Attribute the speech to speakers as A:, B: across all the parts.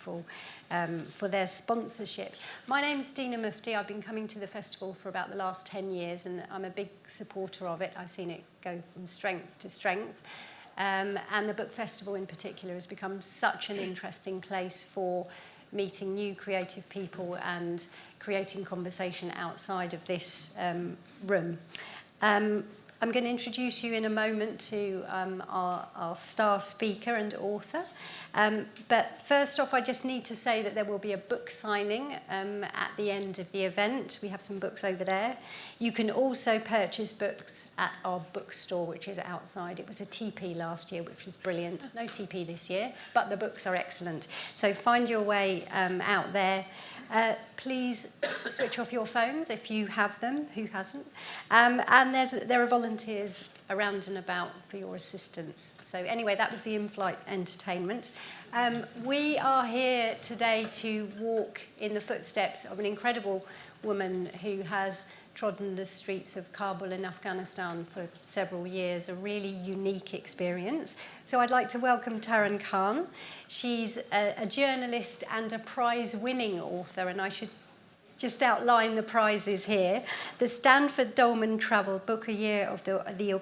A: grateful for their sponsorship. My name's Dina Mufti. I've been coming to the festival for about the last 10 years, and I'm a big supporter of it. I've seen it go from strength to strength. And the book festival in particular has become such an interesting place for meeting new creative people and creating conversation outside of this room. I'm going to introduce you in a moment to our star speaker and author. But first off, I just need to say that there will be a book signing at the end of the event. We have some books over there. You can also purchase books at our bookstore, which is outside. It was a TP last year, which was brilliant. No TP this year, but the books are excellent. So find your way out there. Please switch off your phones if you have them, who hasn't? And there are volunteers around and about for your assistance. So anyway, that was the in-flight entertainment. We are here today to walk in the footsteps of an incredible woman who has trodden the streets of Kabul in Afghanistan for several years, a really unique experience. So I'd like to welcome Taran Khan. She's a journalist and a prize-winning author, and I should just outline the prizes here. The Stanford Dolman Travel Book the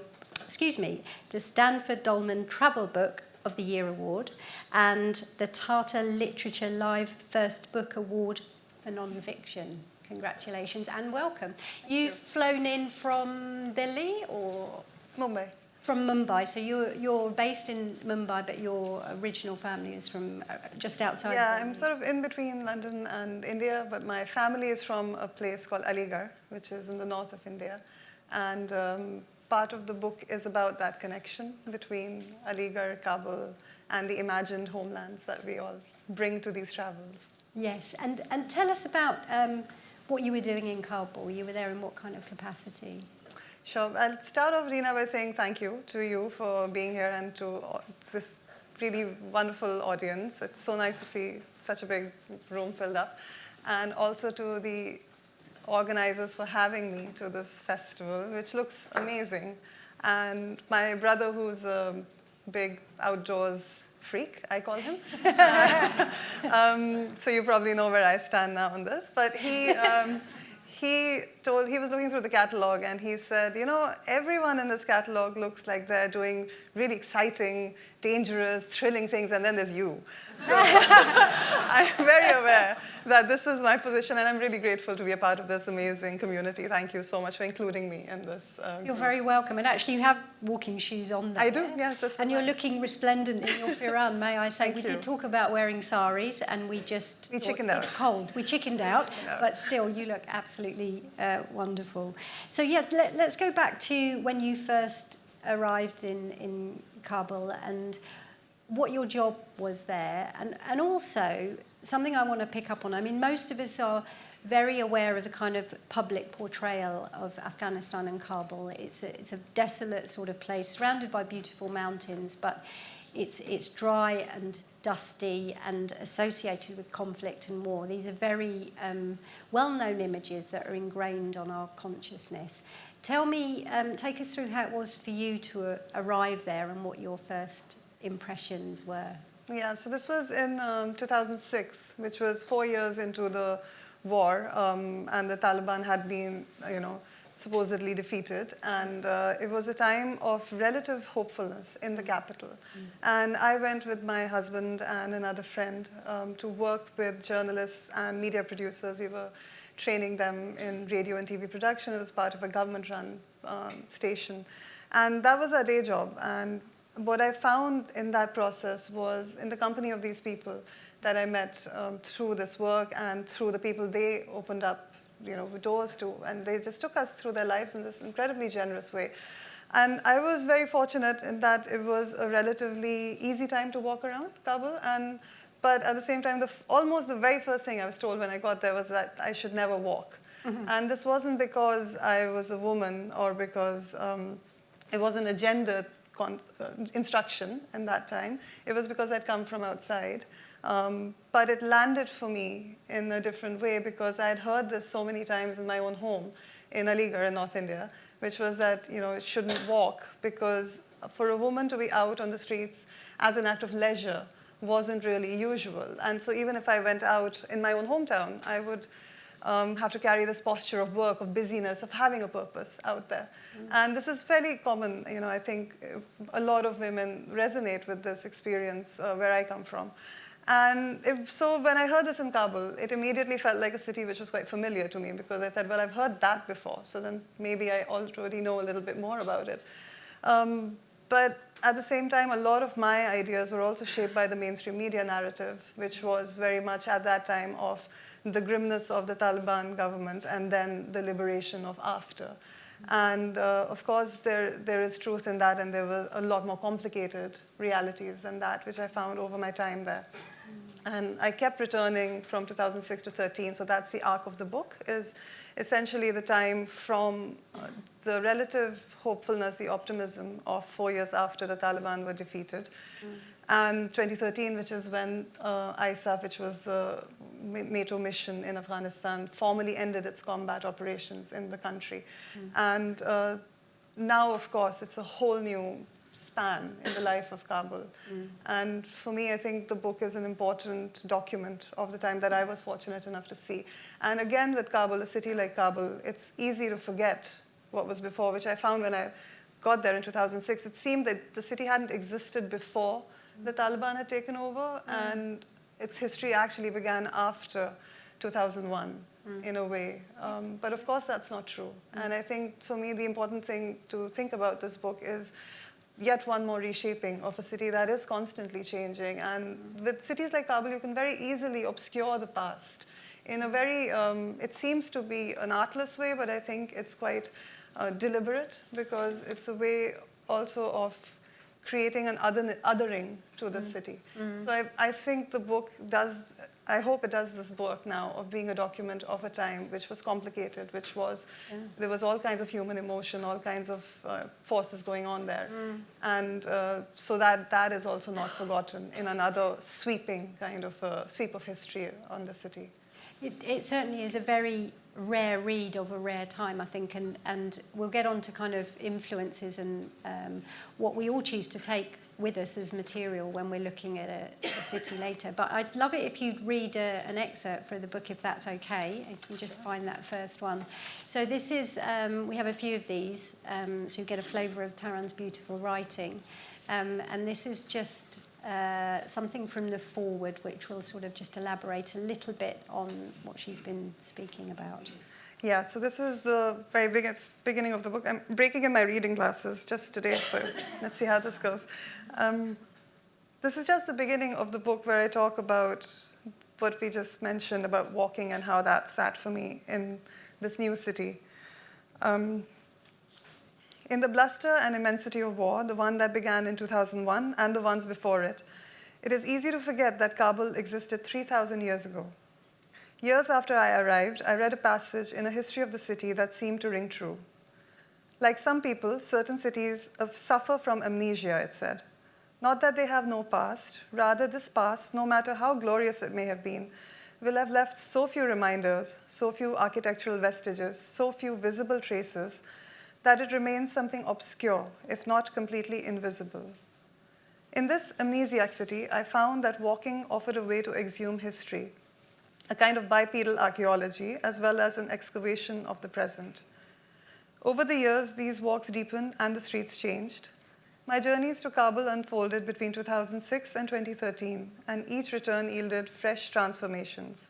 A: Stanford Dolman Travel Book of the Year Award, and the Tata Literature Live First Book Award for Non-Fiction. Congratulations and welcome. You've flown in from Delhi or?
B: Mumbai.
A: From Mumbai. So you're based in Mumbai, but your original family is from just outside.
B: Yeah, I'm sort of in between London and India, but my family is from a place called Aligarh, which is in the north of India. And part of the book is about that connection between Aligarh, Kabul, and the imagined homelands that we all bring to these travels.
A: Yes, and tell us about what you were doing in Kabul. You were there in what kind of capacity?
B: Sure. I'll start off, Rina, by saying thank you to you for being here and to this really wonderful audience. It's so nice to see such a big room filled up. And also to the organizers for having me to this festival, which looks amazing. And my brother, who's a big outdoors freak, I call him. So you probably know where I stand now on this. But he was looking through the catalog and he said, you know, everyone in this catalog looks like they're doing really exciting, dangerous, thrilling things, and then there's you. So I'm very aware that this is my position, and I'm really grateful to be a part of this amazing community. Thank you so much for including me in this.
A: You're very welcome. And actually, you have walking shoes on there.
B: I do, yes. That's
A: and you're looking resplendent in your firan, may I say. We did talk about wearing saris, and we
B: chickened out.
A: It's cold. We chickened out, but still, you look absolutely wonderful. So yeah, let's go back to when you first arrived in Kabul and what your job was there, and also something I want to pick up on. I mean, most of us are very aware of the kind of public portrayal of Afghanistan and Kabul. It's a desolate sort of place, surrounded by beautiful mountains, but it's dry and dusty and associated with conflict and war. These are very well-known images that are ingrained on our consciousness. Tell me, take us through how it was for you to arrive there and what your first impressions were.
B: Yeah, so this was in 2006, which was 4 years into the war, and the Taliban had been, supposedly defeated, and it was a time of relative hopefulness in the capital. And I went with my husband and another friend to work with journalists and media producers. We were training them in radio and TV production. It was part of a government-run station. And that was our day job. And what I found in that process was, in the company of these people that I met through this work and through the people they opened up doors to, and they just took us through their lives in this incredibly generous way. And I was very fortunate in that it was a relatively easy time to walk around Kabul, but at the same time, almost the very first thing I was told when I got there was that I should never walk. And this wasn't because I was a woman or because it wasn't a gender instruction in that time. It was because I'd come from outside. But it landed for me in a different way because I had heard this so many times in my own home in Aligarh in North India, which was that it shouldn't walk because for a woman to be out on the streets as an act of leisure wasn't really usual. And so even if I went out in my own hometown, I would have to carry this posture of work, of busyness, of having a purpose out there. And this is fairly common. I think a lot of women resonate with this experience where I come from. And so when I heard this in Kabul, it immediately felt like a city which was quite familiar to me, because I said, well, I've heard that before, so then maybe I already know a little bit more about it. But at the same time, a lot of my ideas were also shaped by the mainstream media narrative, which was very much at that time of the grimness of the Taliban government and then the liberation of after. And of course, there is truth in that, and there were a lot more complicated realities than that, which I found over my time there. And I kept returning from 2006 to 13, so that's the arc of the book, is essentially the time from the relative hopefulness, the optimism of 4 years after the Taliban were defeated, and 2013, which is when ISAF, which was a NATO mission in Afghanistan, formally ended its combat operations in the country. And now, of course, it's a whole new span in the life of Kabul. And for me, I think the book is an important document of the time that I was fortunate enough to see. And again, with Kabul, a city like Kabul, it's easy to forget what was before, which I found when I got there in 2006. It seemed that the city hadn't existed before the Taliban had taken over, and its history actually began after 2001 in a way. But of course, that's not true. And I think for me, the important thing to think about this book is yet one more reshaping of a city that is constantly changing. And with cities like Kabul, you can very easily obscure the past in a very, it seems to be an artless way, but I think it's quite deliberate, because it's a way also of creating an othering to the city. So I think the book does, I hope it does this work now of being a document of a time which was complicated, which was, there was all kinds of human emotion, all kinds of forces going on there. And so that is also not forgotten in another sweeping kind of sweep of history on the city.
A: It certainly is a very rare read of a rare time, I think, and we'll get on to kind of influences and what we all choose to take with us as material when we're looking at a city later. But I'd love it if you'd read an excerpt for the book, if that's okay. You can just find that first one. So this is, we have a few of these, so you get a flavour of Taran's beautiful writing. And this is just something from the foreword, which will sort of just elaborate a little bit on what she's been speaking about.
B: Yeah, so this is the very beginning of the book. I'm breaking in my reading glasses just today, so let's see how this goes. This is just the beginning of the book where I talk about what we just mentioned about walking and how that sat for me in this new city. In the bluster and immensity of war, the one that began in 2001 and the ones before it, it is easy to forget that Kabul existed 3,000 years ago. Years after I arrived, I read a passage in a history of the city that seemed to ring true. Like some people, certain cities suffer from amnesia, it said. Not that they have no past, rather this past, no matter how glorious it may have been, will have left so few reminders, so few architectural vestiges, so few visible traces, that it remains something obscure, if not completely invisible. In this amnesiac city, I found that walking offered a way to exhume history, a kind of bipedal archaeology, as well as an excavation of the present. Over the years, these walks deepened and the streets changed. My journeys to Kabul unfolded between 2006 and 2013, and each return yielded fresh transformations.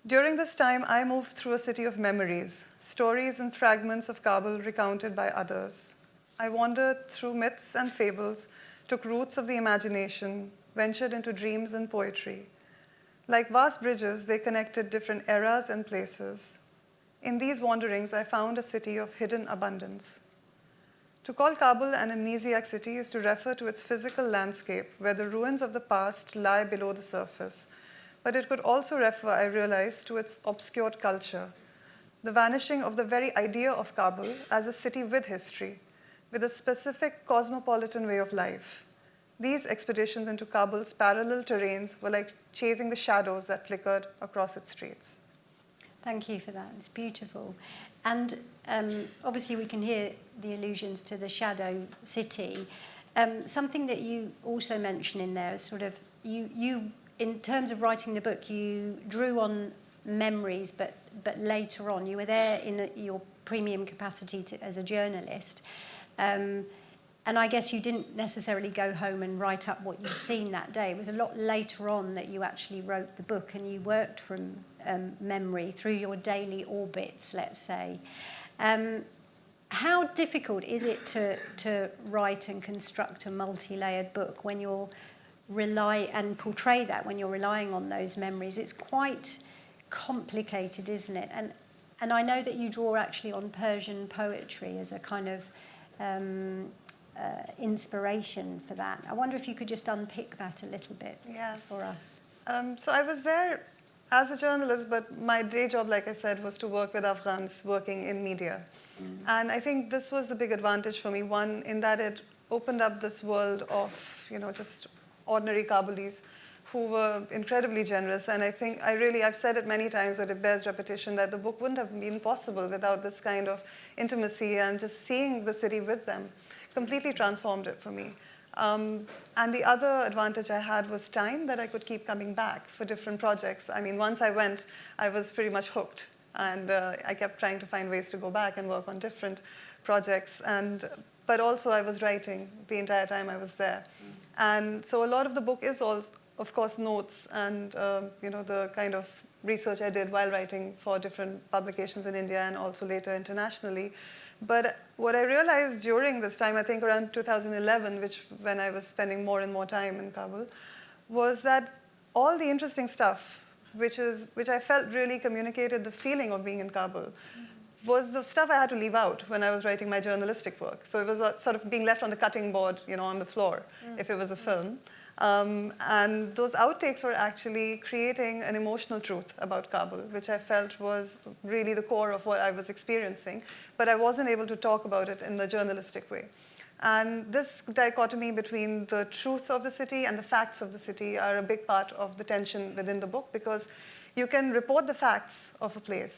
B: During this time, I moved through a city of memories, stories and fragments of Kabul recounted by others. I wandered through myths and fables, took routes of the imagination, ventured into dreams and poetry. Like vast bridges, they connected different eras and places. In these wanderings, I found a city of hidden abundance. To call Kabul an amnesiac city is to refer to its physical landscape, where the ruins of the past lie below the surface. But it could also refer, I realized, to its obscured culture, the vanishing of the very idea of Kabul as a city with history, with a specific cosmopolitan way of life. These expeditions into Kabul's parallel terrains were like chasing the shadows that flickered across its streets.
A: Thank you for that. It's beautiful. And obviously we can hear the allusions to the shadow city. Something that you also mention in there is sort of, you in terms of writing the book, you drew on memories, but later on, you were there in your premium capacity as a journalist. And I guess you didn't necessarily go home and write up what you'd seen that day. It was a lot later on that you actually wrote the book, and you worked from memory through your daily orbits, let's say. How difficult is it to write and construct a multi-layered book when you're and portray that when you're relying on those memories? It's quite complicated, isn't it? And I know that you draw actually on Persian poetry as a kind of inspiration for that. I wonder if you could just unpick that a little bit for us.
B: So I was there as a journalist, but my day job, like I said, was to work with Afghans working in media. And I think this was the big advantage for me. One, in that it opened up this world of, just ordinary Kabulis who were incredibly generous. And I think I've said it many times, but it bears repetition, that the book wouldn't have been possible without this kind of intimacy, and just seeing the city with them completely transformed it for me. And the other advantage I had was time, that I could keep coming back for different projects. I mean, once I went, I was pretty much hooked. And I kept trying to find ways to go back and work on different projects. But also I was writing the entire time I was there. And so a lot of the book is also, of course, notes and the kind of research I did while writing for different publications in India and also later internationally. But what I realized during this time, I think around 2011, when I was spending more and more time in Kabul, was that all the interesting stuff, which I felt really communicated the feeling of being in Kabul, was the stuff I had to leave out when I was writing my journalistic work. So it was sort of being left on the cutting board, on the floor, if it was a film. And those outtakes were actually creating an emotional truth about Kabul, which I felt was really the core of what I was experiencing. But I wasn't able to talk about it in the journalistic way. And this dichotomy between the truth of the city and the facts of the city are a big part of the tension within the book, because you can report the facts of a place,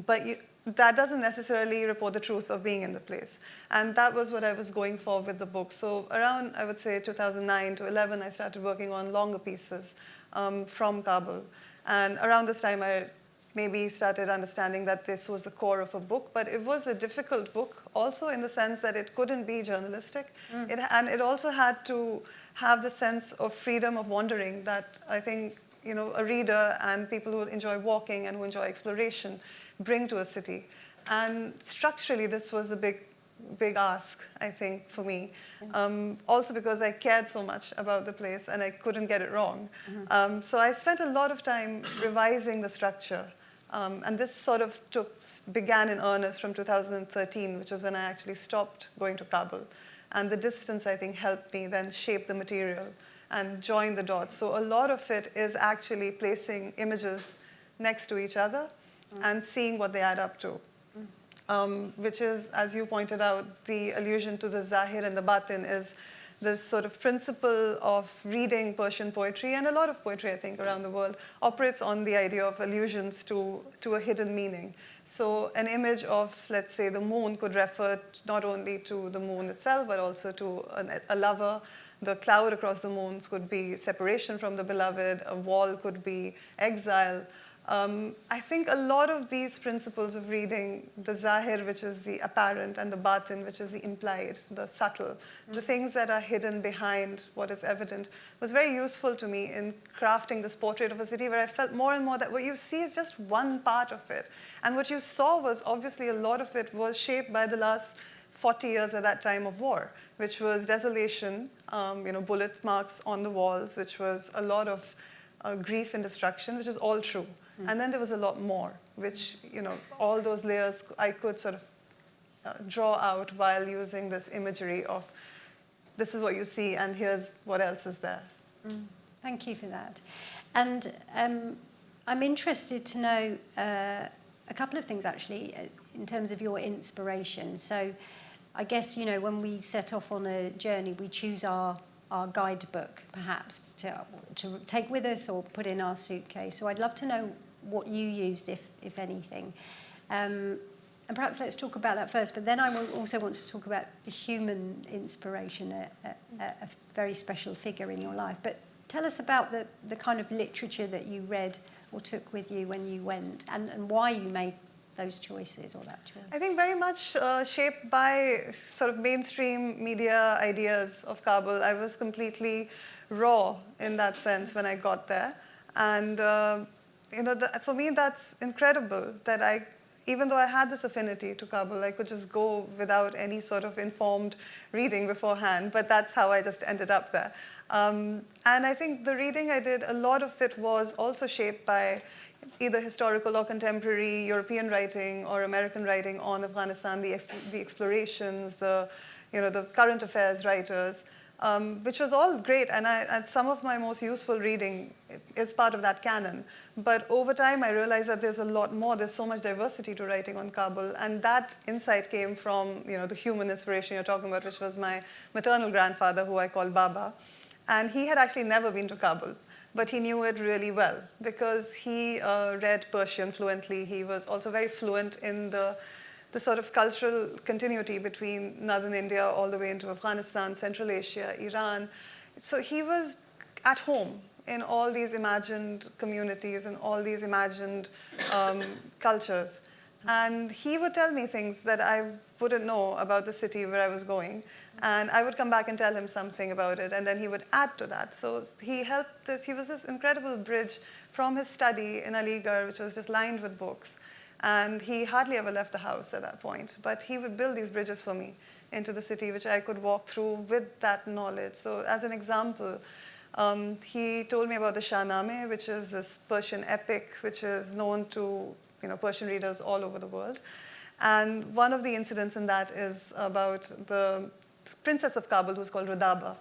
B: but that doesn't necessarily report the truth of being in the place. And that was what I was going for with the book. So around, I would say, 2009 to 11, I started working on longer pieces from Kabul. And around this time, I maybe started understanding that this was the core of a book. But it was a difficult book also, in the sense that it couldn't be journalistic. And it also had to have the sense of freedom of wandering that I think a reader and people who enjoy walking and who enjoy exploration bring to a city. And structurally, this was a big ask, I think, for me. Also because I cared so much about the place and I couldn't get it wrong. So I spent a lot of time revising the structure. And this sort of began in earnest from 2013, which was when I actually stopped going to Kabul. And the distance, I think, helped me then shape the material and join the dots. So a lot of it is actually placing images next to each other and seeing what they add up to. Which is, as you pointed out, the allusion to the Zahir and the Batin is this sort of principle of reading Persian poetry, and a lot of poetry, I think, around the world, operates on the idea of allusions to a hidden meaning. So an image of, let's say, the moon could refer not only to the moon itself, but also to a lover. The cloud across the moon could be separation from the beloved. A wall could be exile. I think a lot of these principles of reading the Zahir, which is the apparent, and the Batin, which is the implied, the subtle, the things that are hidden behind what is evident, was very useful to me in crafting this portrait of a city, where I felt more and more that what you see is just one part of it. And what you saw was, obviously, a lot of it was shaped by the last 40 years at that time of war, which was desolation, bullet marks on the walls, which was a lot of grief and destruction, which is all true. And then there was a lot more, which, all those layers I could sort of draw out while using this imagery of, this is what you see, and here's what else is there.
A: Thank you for that. And I'm interested to know a couple of things, actually, in terms of your inspiration. So I guess, when we set off on a journey, we choose our guidebook, perhaps, to take with us or put in our suitcase. So I'd love to know what you used, if anything. And perhaps let's talk about that first, but then I also want to talk about the human inspiration, a very special figure in your life. But tell us about the kind of literature that you read or took with you when you went, and why you made those choices or that choice.
B: I think very much shaped by sort of mainstream media ideas of Kabul. I was completely raw in that sense when I got there. And for me, that's incredible that even though I had this affinity to Kabul, I could just go without any sort of informed reading beforehand, but that's how I just ended up there. And I think the reading I did, a lot of it was also shaped by either historical or contemporary European writing or American writing on Afghanistan, the explorations, the current affairs writers, which was all great. And some of my most useful reading is part of that canon. But over time, I realized that there's a lot more. There's so much diversity to writing on Kabul. And that insight came from the human inspiration you're talking about, which was my maternal grandfather, who I call Baba. And he had actually never been to Kabul, but he knew it really well because he read Persian fluently. He was also very fluent in the sort of cultural continuity between northern India all the way into Afghanistan, Central Asia, Iran. So he was at home in all these imagined communities and all these imagined cultures. And he would tell me things that I wouldn't know about the city where I was going. And I would come back and tell him something about it, and then he would add to that. So he helped us. He was this incredible bridge from his study in Aligarh, which was just lined with books. And he hardly ever left the house at that point. But he would build these bridges for me into the city, which I could walk through with that knowledge. So as an example, he told me about the Shahnameh, which is this Persian epic, which is known to Persian readers all over the world. And one of the incidents in that is about the princess of Kabul, who's called Rudaba.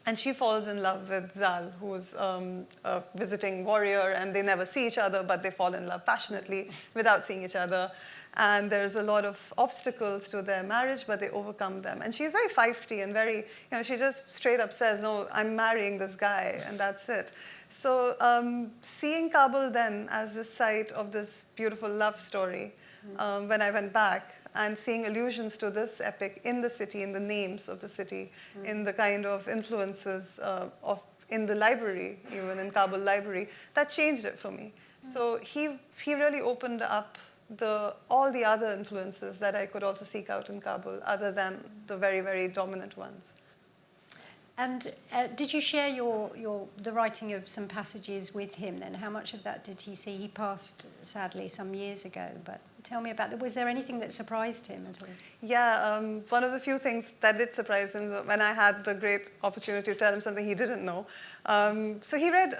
B: And she falls in love with Zal, who's a visiting warrior, and they never see each other, but they fall in love passionately without seeing each other. And there's a lot of obstacles to their marriage, but they overcome them. And she's very feisty and very, she just straight up says, no, I'm marrying this guy, and that's it. So seeing Kabul then as the site of this beautiful love story, when I went back, and seeing allusions to this epic in the city, in the names of the city, in the kind of influences in the library, even in Kabul library, that changed it for me. So he really opened up all the other influences that I could also seek out in Kabul, other than the very, very dominant ones.
A: And did you share the writing of some passages with him then? How much of that did he see? He passed, sadly, some years ago, but tell me about that. Was there anything that surprised him at all? Yeah,
B: one of the few things that did surprise him when I had the great opportunity to tell him something he didn't know. So he read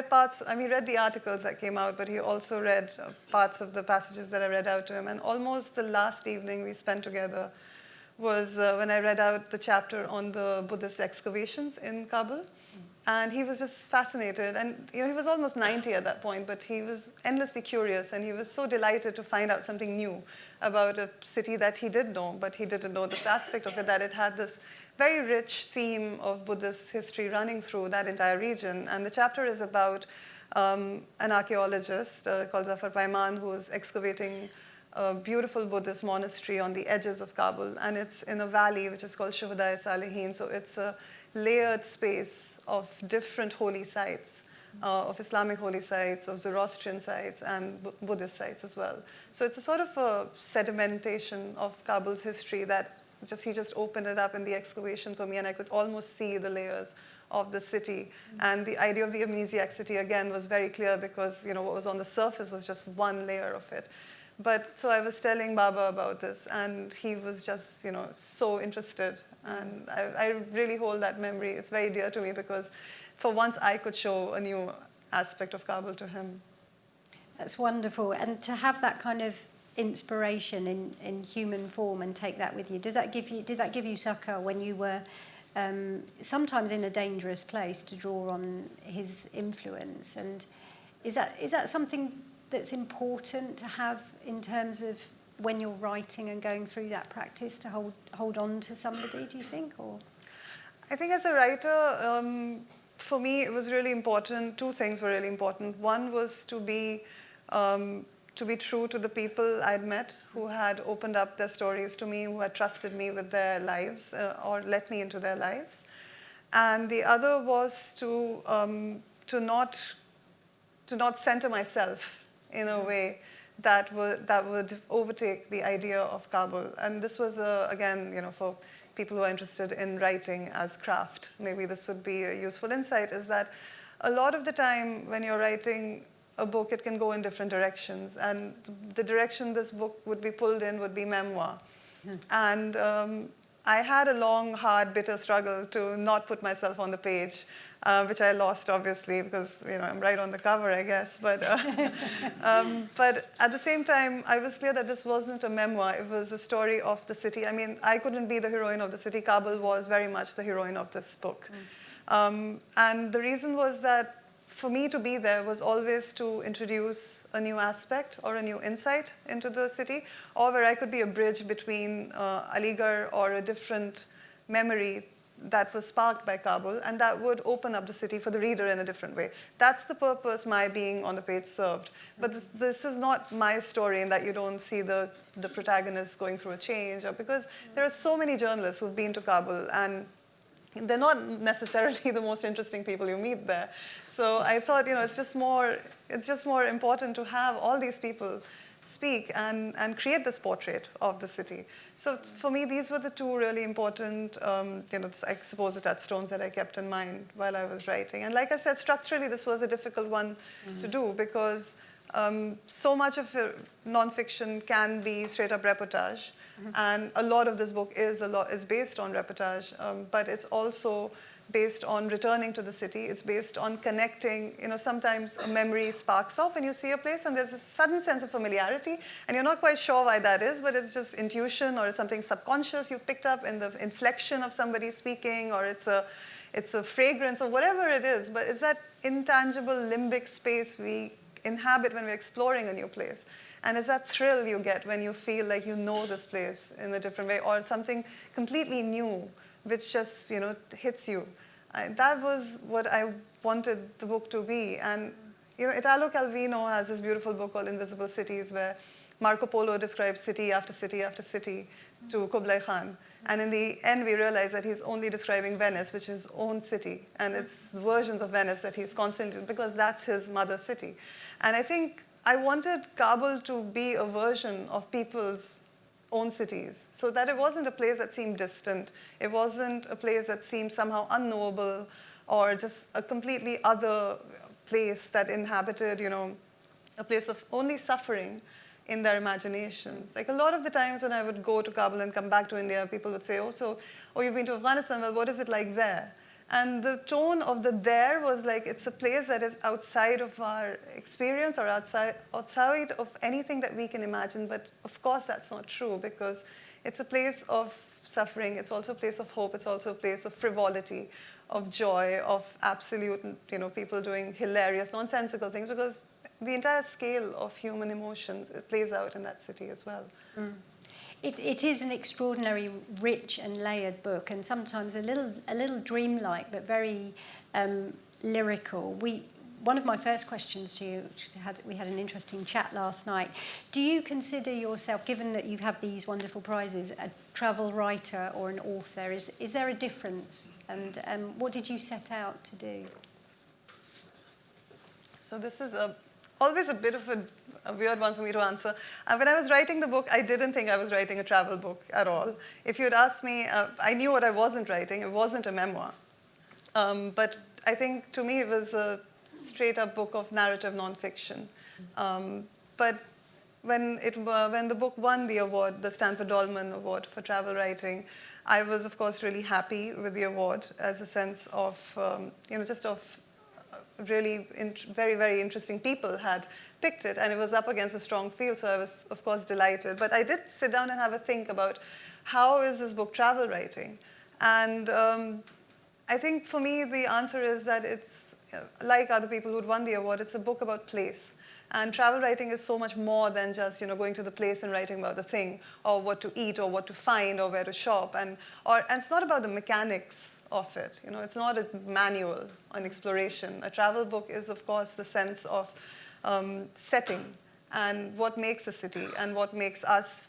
B: parts, he read the articles that came out, but he also read parts of the passages that I read out to him. And almost the last evening we spent together was when I read out the chapter on the Buddhist excavations in Kabul. And he was just fascinated. And he was almost 90 at that point, but he was endlessly curious. And he was so delighted to find out something new about a city that he did know, but he didn't know this aspect of it, that it had this very rich seam of Buddhist history running through that entire region. And the chapter is about an archaeologist called Zafar Paiman, who is excavating a beautiful Buddhist monastery on the edges of Kabul, and it's in a valley which is called Shuhada-e-Salihin. So it's a layered space of different holy sites, of Islamic holy sites, of Zoroastrian sites, and Buddhist sites as well. So it's a sort of a sedimentation of Kabul's history that he just opened it up in the excavation for me, and I could almost see the layers of the city. And the idea of the amnesiac city, again, was very clear because what was on the surface was just one layer of it. But so I was telling Baba about this, and he was just, so interested. And I really hold that memory. It's very dear to me because for once I could show a new aspect of Kabul to him.
A: That's wonderful. And to have that kind of inspiration in human form and take that with you, did that give you succor when you were sometimes in a dangerous place to draw on his influence? And is that something that's important to have in terms of when you're writing and going through that practice, to hold on to somebody, do you think? Or
B: I think as a writer, for me, it was really important. Two things were really important. One was to to be true to the people I'd met who had opened up their stories to me, who had trusted me with their lives or let me into their lives. And the other was to not center myself in a way that would overtake the idea of Kabul. And this was, again, for people who are interested in writing as craft, maybe this would be a useful insight, is that a lot of the time when you're writing a book, it can go in different directions. And the direction this book would be pulled in would be memoir. And I had a long, hard, bitter struggle to not put myself on the page, which I lost, obviously, because I'm right on the cover, I guess. But at the same time, I was clear that this wasn't a memoir. It was a story of the city. I mean, I couldn't be the heroine of the city. Kabul was very much the heroine of this book. And the reason was that for me to be there was always to introduce a new aspect or a new insight into the city, or where I could be a bridge between Aligarh or a different memory that was sparked by Kabul, and that would open up the city for the reader in a different way. That's the purpose my being on the page served. But this is not my story in that you don't see the protagonist going through a change, or because there are so many journalists who've been to Kabul, and they're not necessarily the most interesting people you meet there. So I thought, it's just more important to have all these people speak and create this portrait of the city. So for me, these were the two really important, I suppose, the touchstones that I kept in mind while I was writing. And like I said, structurally, this was a difficult one to do because so much of nonfiction can be straight-up reportage. And a lot of this book is based on reportage, but it's also based on returning to the city. It's based on connecting. Sometimes a memory sparks off when you see a place, and there's a sudden sense of familiarity, and you're not quite sure why that is, but it's just intuition, or it's something subconscious you picked up in the inflection of somebody speaking, or it's a fragrance, or whatever it is. But it's that intangible limbic space we inhabit when we're exploring a new place. And it's that thrill you get when you feel like you know this place in a different way, or something completely new, which just hits you. That was what I wanted the book to be. And Italo Calvino has this beautiful book called Invisible Cities, where Marco Polo describes city after city after city to Kublai Khan. And in the end, we realize that he's only describing Venice, which is his own city. And it's versions of Venice that he's constantly, because that's his mother city. And I think I wanted Kabul to be a version of people's own cities, so that it wasn't a place that seemed distant. It wasn't a place that seemed somehow unknowable, or just a completely other place that inhabited, a place of only suffering in their imaginations. Like a lot of the times when I would go to Kabul and come back to India, people would say, oh, you've been to Afghanistan, well, what is it like there? And the tone of the there was like, it's a place that is outside of our experience, or outside of anything that we can imagine. But of course, that's not true, because it's a place of suffering. It's also a place of hope. It's also a place of frivolity, of joy, of absolute, people doing hilarious, nonsensical things, because the entire scale of human emotions, it plays out in that city as well.
A: It is an extraordinary, rich and layered book, and sometimes a little dreamlike, but very lyrical. One of my first questions to you, we had an interesting chat last night. Do you consider yourself, given that you have these wonderful prizes, a travel writer or an author? Is there a difference? And what did you set out to do?
B: So this is always a bit of a weird one for me to answer. When I was writing the book, I didn't think I was writing a travel book at all. If you had asked me, I knew what I wasn't writing. It wasn't a memoir. But I think to me it was a straight-up book of narrative nonfiction. But when the book won the award, the Stanford Dolman Award for travel writing, I was, of course, really happy with the award as a sense of, just of really very, very interesting people had picked it, and it was up against a strong field, so I was, of course, delighted. But I did sit down and have a think about how is this book travel writing? And I think for me, the answer is that it's, like other people who'd won the award, it's a book about place. And travel writing is so much more than just going to the place and writing about the thing, or what to eat, or what to find, or where to shop. And it's not about the mechanics of it. It's not a manual on exploration. A travel book is, of course, the sense of setting and what makes a city and what makes us,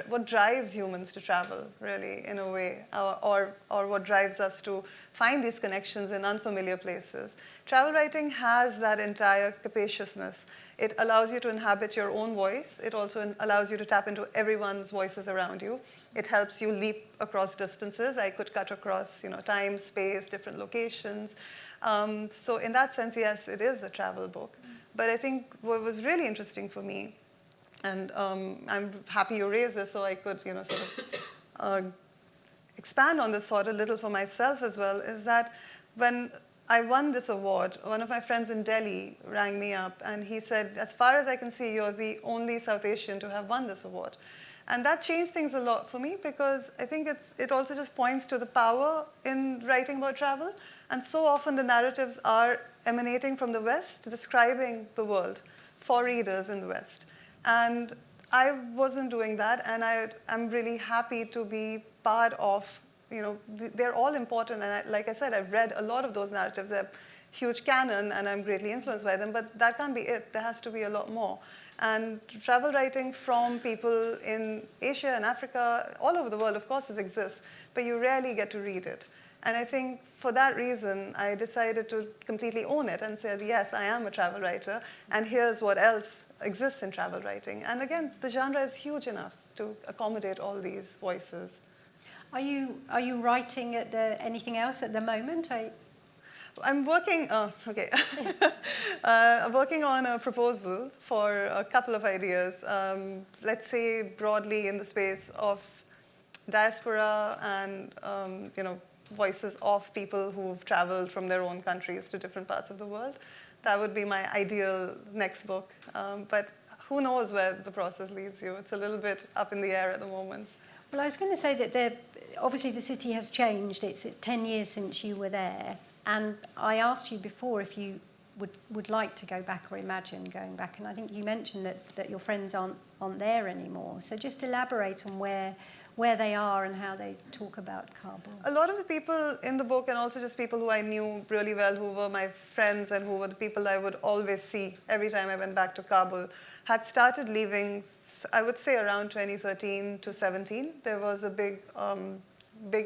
B: what drives humans to travel, really, in a way, or what drives us to find these connections in unfamiliar places. Travel writing has that entire capaciousness. It allows you to inhabit your own voice. It also allows you to tap into everyone's voices around you. It helps you leap across distances. I could cut across, time, space, different locations. So in that sense, yes, it is a travel book. But I think what was really interesting for me, and I'm happy you raised this so I could, sort of expand on this thought a little for myself as well, is that when I won this award, one of my friends in Delhi rang me up and he said, as far as I can see, you're the only South Asian to have won this award. And that changed things a lot for me because I think it also just points to the power in writing about travel. And so often the narratives are emanating from the West, describing the world for readers in the West. And I wasn't doing that, and I'm really happy to be part of, they're all important. And like I said, I've read a lot of those narratives. They're huge canon, and I'm greatly influenced by them, but that can't be it. There has to be a lot more. And travel writing from people in Asia and Africa, all over the world, of course, it exists, but you rarely get to read it. And I think for that reason, I decided to completely own it and said, yes, I am a travel writer, and here's what else exists in travel writing. And again, the genre is huge enough to accommodate all these voices.
A: Are you writing at anything else at the moment?
B: I'm working, I'm working on a proposal for a couple of ideas. Let's say broadly in the space of diaspora and voices of people who've traveled from their own countries to different parts of the world. That would be my ideal next book. But who knows where the process leads you? It's a little bit up in the air at the moment.
A: Well, I was going to say that obviously the city has changed. It's 10 years since you were there. And I asked you before if you would like to go back or imagine going back. And I think you mentioned that your friends aren't there anymore. So just elaborate on where they are and how they talk about Kabul.
B: A lot of the people in the book, and also just people who I knew really well, who were my friends and who were the people I would always see every time I went back to Kabul, had started leaving, I would say, around 2013 to 17. There was a big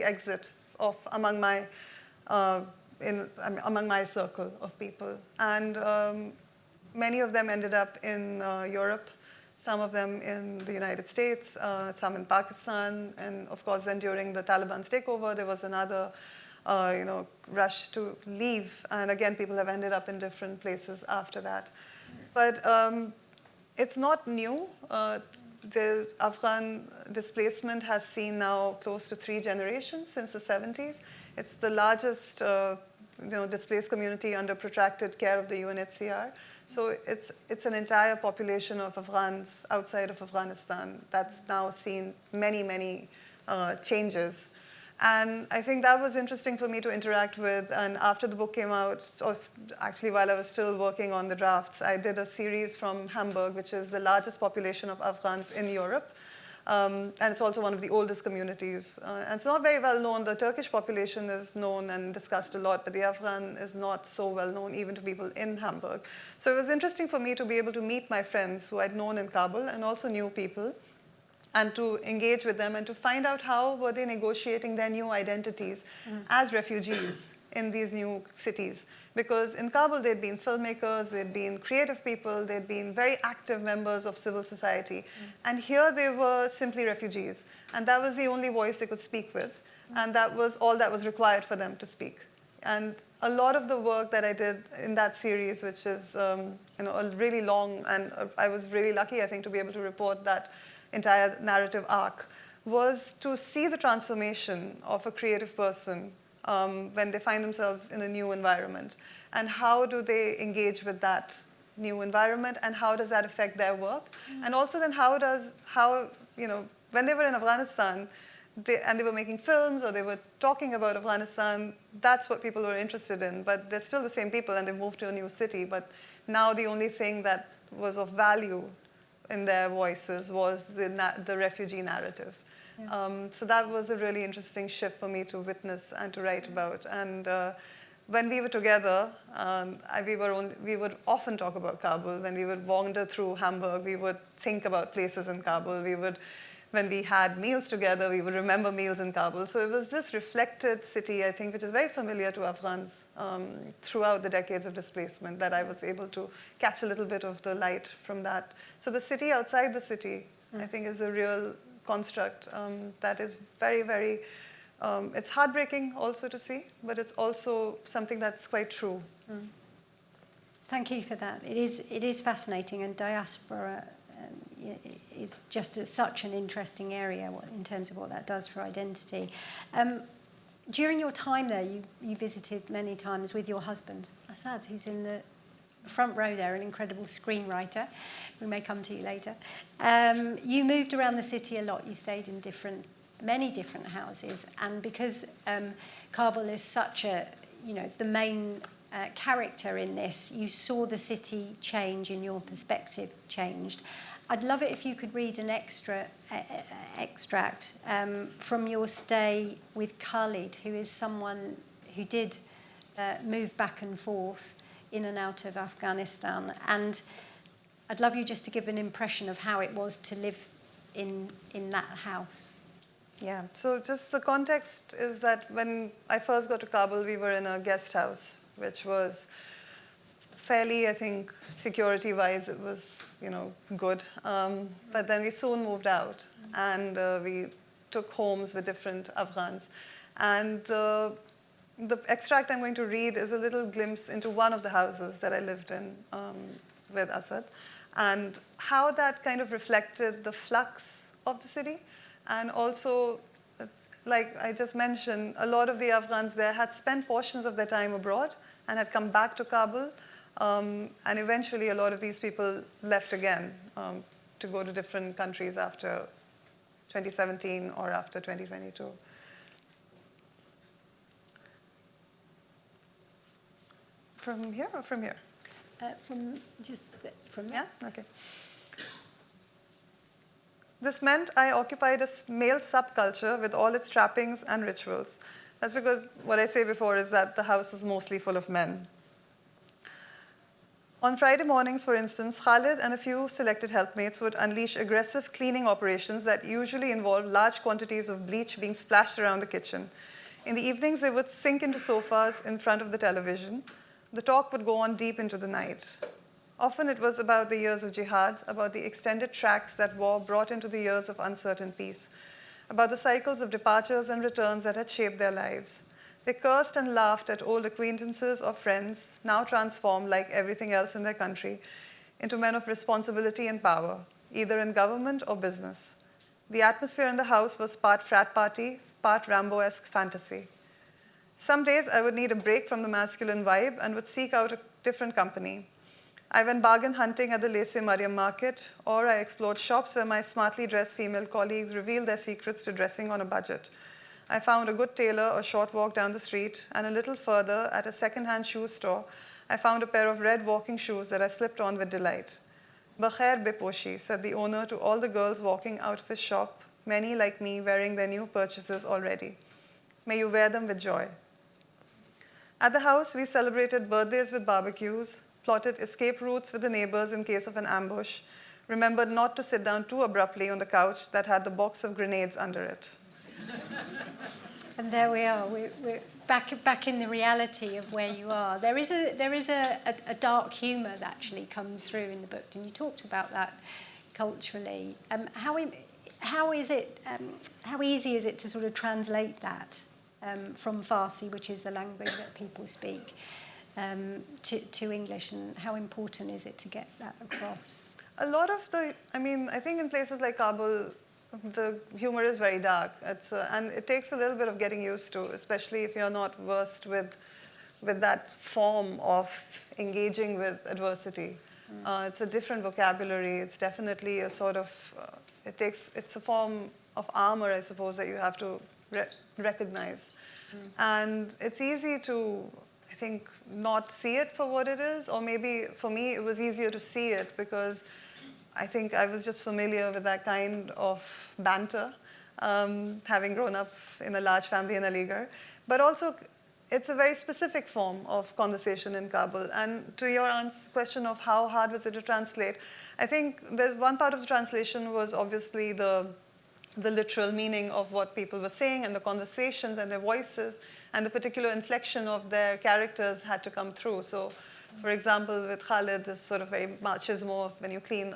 B: exit among my circle of people. And many of them ended up in Europe, some of them in the United States, some in Pakistan, and of course then during the Taliban's takeover, there was another rush to leave. And again, people have ended up in different places after that. But it's not new. The Afghan displacement has seen now close to 3 generations since the 70s. It's the largest displaced community under protracted care of the UNHCR. So it's an entire population of Afghans outside of Afghanistan that's now seen many, many changes. And I think that was interesting for me to interact with. And after the book came out, or actually while I was still working on the drafts, I did a series from Hamburg, which is the largest population of Afghans in Europe. And it's also one of the oldest communities. And it's not very well known. The Turkish population is known and discussed a lot, but the Afghan is not so well known even to people in Hamburg. So it was interesting for me to be able to meet my friends who I'd known in Kabul and also new people, and to engage with them and to find out how were they negotiating their new identities as refugees in these new cities. Because in Kabul, they'd been filmmakers, they'd been creative people, they'd been very active members of civil society. And here they were simply refugees. And that was the only voice they could speak with. And that was all that was required for them to speak. And a lot of the work that I did in that series, which is a really long, and I was really lucky, I think, to be able to report that entire narrative arc, was to see the transformation of a creative person when they find themselves in a new environment. And how do they engage with that new environment, and how does that affect their work? And also then when they were in Afghanistan, and they were making films or they were talking about Afghanistan, that's what people were interested in. But they're still the same people and they moved to a new city. But now the only thing that was of value in their voices was the refugee narrative. Yeah. So that was a really interesting shift for me to witness and to write about. And when we were together, we would often talk about Kabul. When we would wander through Hamburg, we would think about places in Kabul. When we had meals together, we would remember meals in Kabul. So it was this reflected city, I think, which is very familiar to Afghans throughout the decades of displacement, that I was able to catch a little bit of the light from that. So the city outside the city, I think, is a real construct that is very, very, it's heartbreaking also to see, but it's also something that's quite true.
A: Thank you for that. It is fascinating, and diaspora is just such an interesting area in terms of what that does for identity. During your time there, you visited many times with your husband, Asad, who's in the front row there, an incredible screenwriter. We may come to you later. You moved around the city a lot. You stayed in many different houses, and because Kabul is such the main character in this, you saw the city change and your perspective changed. I'd love it if you could read an extract from your stay with Khalid, who is someone who did move back and forth in and out of Afghanistan. And I'd love you just to give an impression of how it was to live in that house.
B: Yeah, so just the context is that when I first got to Kabul, we were in a guest house, which was fairly, I think, security-wise, it was, good. But then we soon moved out, and we took homes with different Afghans. And the extract I'm going to read is a little glimpse into one of the houses that I lived in with Asad, and how that kind of reflected the flux of the city. And also, like I just mentioned, a lot of the Afghans there had spent portions of their time abroad and had come back to Kabul. And eventually, a lot of these people left again to go to different countries after 2017 or after 2022. From here or from here?
A: From
B: Yeah? Okay. This meant I occupied a male subculture with all its trappings and rituals. That's because what I say before is that the house is mostly full of men. On Friday mornings, for instance, Khalid and a few selected helpmates would unleash aggressive cleaning operations that usually involved large quantities of bleach being splashed around the kitchen. In the evenings, they would sink into sofas in front of the television. The talk would go on deep into the night. Often it was about the years of jihad, about the extended tracks that war brought into the years of uncertain peace, about the cycles of departures and returns that had shaped their lives. They cursed and laughed at old acquaintances or friends, now transformed, like everything else in their country, into men of responsibility and power, either in government or business. The atmosphere in the house was part frat party, part Rambo-esque fantasy. Some days I would need a break from the masculine vibe and would seek out a different company. I went bargain hunting at the Laissez Mariam market, or I explored shops where my smartly dressed female colleagues revealed their secrets to dressing on a budget. I found a good tailor a short walk down the street, and a little further, at a second-hand shoe store, I found a pair of red walking shoes that I slipped on with delight. Bakhair beposhi, said the owner to all the girls walking out of his shop, many like me wearing their new purchases already. May you wear them with joy. At the house, we celebrated birthdays with barbecues, plotted escape routes with the neighbors in case of an ambush, remembered not to sit down too abruptly on the couch that had the box of grenades under it.
A: And there we are. We're back in the reality of where you are. There is a dark humour that actually comes through in the book, and you talked about that culturally. How easy is it to sort of translate that from Farsi, which is the language that people speak, to English, and how important is it to get that across?
B: A lot of I think in places like Kabul, the humor is very dark. And it takes a little bit of getting used to, especially if you're not versed with that form of engaging with adversity. It's a different vocabulary. It's definitely a sort of, it's a form of armor, I suppose, that you have to recognize. And it's easy to, I think, not see it for what it is, or maybe for me it was easier to see it because I think I was just familiar with that kind of banter, having grown up in a large family in Aligarh. But also, it's a very specific form of conversation in Kabul. And to your question of how hard was it to translate, I think there's one part of the translation was obviously the literal meaning of what people were saying and the conversations and their voices and the particular inflection of their characters had to come through. So, for example, with Khalid, this sort of very machismo of when you clean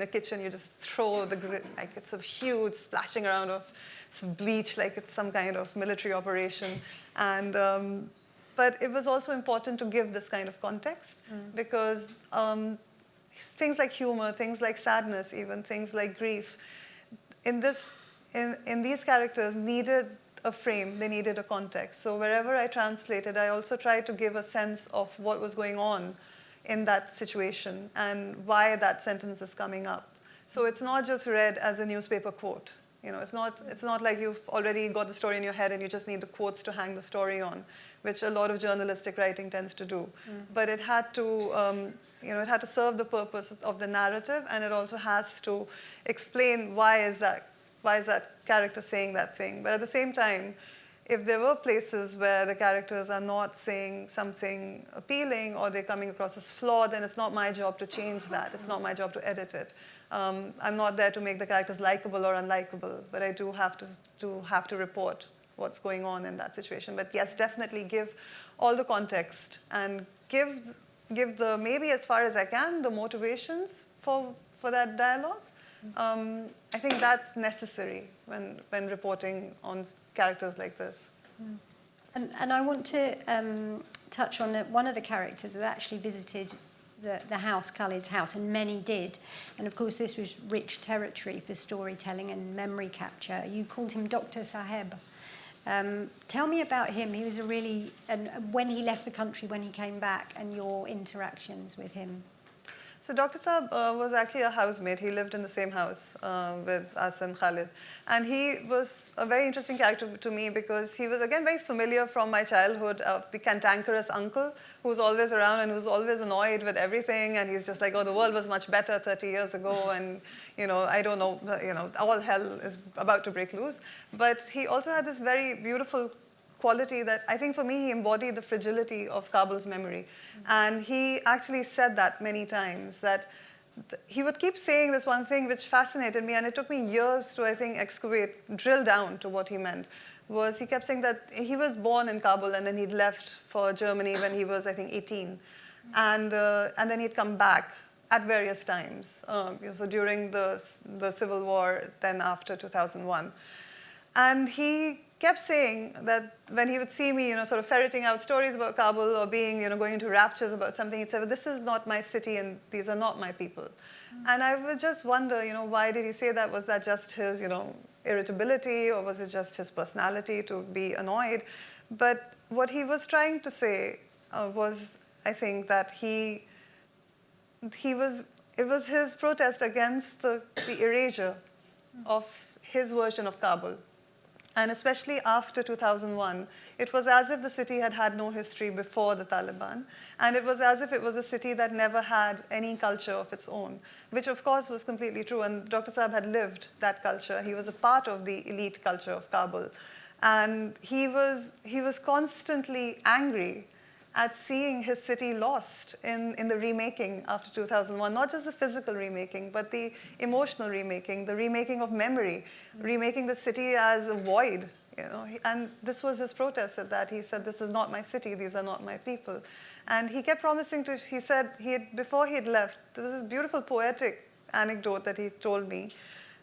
B: a kitchen, you just throw the like it's a huge splashing around of some bleach, like it's some kind of military operation. And but it was also important to give this kind of context because things like humor, things like sadness, even things like grief, in these characters needed a frame, they needed a context. So wherever I translated, I also tried to give a sense of what was going on in that situation and why that sentence is coming up. So it's not just read as a newspaper quote. You know, it's not like you've already got the story in your head and you just need the quotes to hang the story on, which a lot of journalistic writing tends to do. But it had to, it had to serve the purpose of the narrative, and it also has to explain why is that character saying that thing. But at the same time, if there were places where the characters are not saying something appealing or they're coming across as flawed, then it's not my job to change that. It's not my job to edit it. I'm not there to make the characters likable or unlikable, but I do have to report what's going on in that situation. But yes, definitely give all the context and give the, maybe as far as I can, the motivations for that dialogue. I think that's necessary when reporting on characters like this.
A: And I want to touch on one of the characters that actually visited the house, Khalid's house, and many did. And of course, this was rich territory for storytelling and memory capture. You called him Dr. Saheb. Tell me about him. He was and when he left the country, when he came back, and your interactions with him.
B: So Dr. Saab was actually a housemate. He lived in the same house with us and Khalid. And he was a very interesting character to me because he was, again, very familiar from my childhood of the cantankerous uncle who was always around and who was always annoyed with everything. And he's just like, oh, the world was much better 30 years ago. And, I don't know, all hell is about to break loose. But he also had this very beautiful quality that I think for me he embodied the fragility of Kabul's memory. And he actually said that many times, that he would keep saying this one thing which fascinated me, and it took me years to, I think, drill down to what he meant, was he kept saying that he was born in Kabul and then he'd left for Germany when he was, I think, 18. And then he'd come back at various times, so during the Civil War, then after 2001. And he kept saying that when he would see me, sort of ferreting out stories about Kabul or going into raptures about something, he'd say, well, this is not my city and these are not my people. And I would just wonder, why did he say that? Was that just his, irritability, or was it just his personality to be annoyed? But what he was trying to say was, I think, that it was his protest against the erasure of his version of Kabul. And especially after 2001, it was as if the city had had no history before the Taliban. And it was as if it was a city that never had any culture of its own, which of course was completely true. And Dr. Saab had lived that culture. He was a part of the elite culture of Kabul. And he was constantly angry at seeing his city lost in the remaking after 2001, not just the physical remaking, but the emotional remaking, the remaking of memory, remaking the city as a void. And this was his protest at that. He said, this is not my city, these are not my people. And he kept promising he said, before he had left, there was this beautiful poetic anecdote that he told me,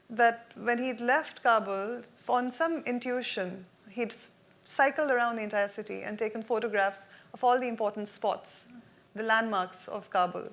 B: that when he'd left Kabul, on some intuition, he'd cycled around the entire city and taken photographs of all the important spots, the landmarks of Kabul,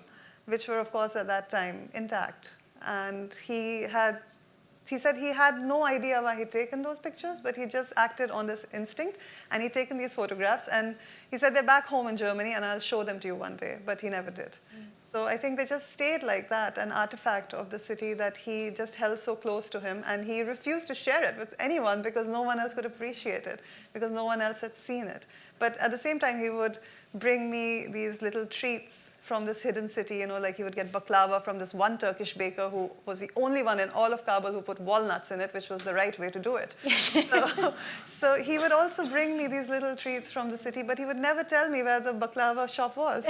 B: which were, of course, at that time intact. And he said he had no idea why he'd taken those pictures, but he just acted on this instinct, and he'd taken these photographs, and he said, they're back home in Germany, and I'll show them to you one day, but he never did. So I think they just stayed like that, an artifact of the city that he just held so close to him, and he refused to share it with anyone because no one else could appreciate it, because no one else had seen it. But at the same time, he would bring me these little treats from this hidden city, like he would get baklava from this one Turkish baker who was the only one in all of Kabul who put walnuts in it, which was the right way to do it. So he would also bring me these little treats from the city, but he would never tell me where the baklava shop was.